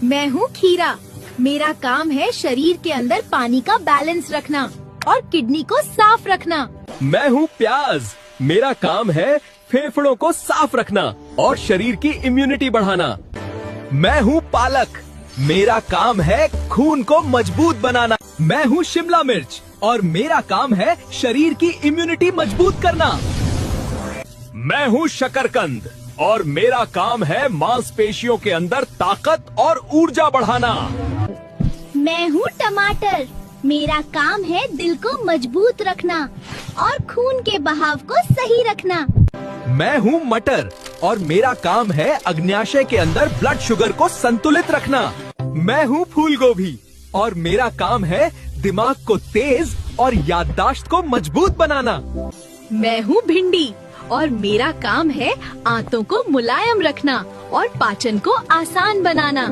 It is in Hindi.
मैं हूँ खीरा। मेरा काम है शरीर के अंदर पानी का बैलेंस रखना और किडनी को साफ रखना। मैं हूँ प्याज। मेरा काम है फेफड़ों को साफ रखना और शरीर की इम्यूनिटी बढ़ाना। मैं हूँ पालक। मेरा काम है खून को मजबूत बनाना। मैं हूँ शिमला मिर्च और मेरा काम है शरीर की इम्यूनिटी मजबूत करना। मैं हूँ शकरकंद और मेरा काम है मांसपेशियों के अंदर ताकत और ऊर्जा बढ़ाना। मैं हूँ टमाटर। मेरा काम है दिल को मजबूत रखना और खून के बहाव को सही रखना। मैं हूँ मटर और मेरा काम है अग्न्याशय के अंदर ब्लड शुगर को संतुलित रखना। मैं हूँ फूल गोभी और मेरा काम है दिमाग को तेज और याददाश्त को मजबूत बनाना। मैं हूँ भिंडी और मेरा काम है आंतों को मुलायम रखना और पाचन को आसान बनाना।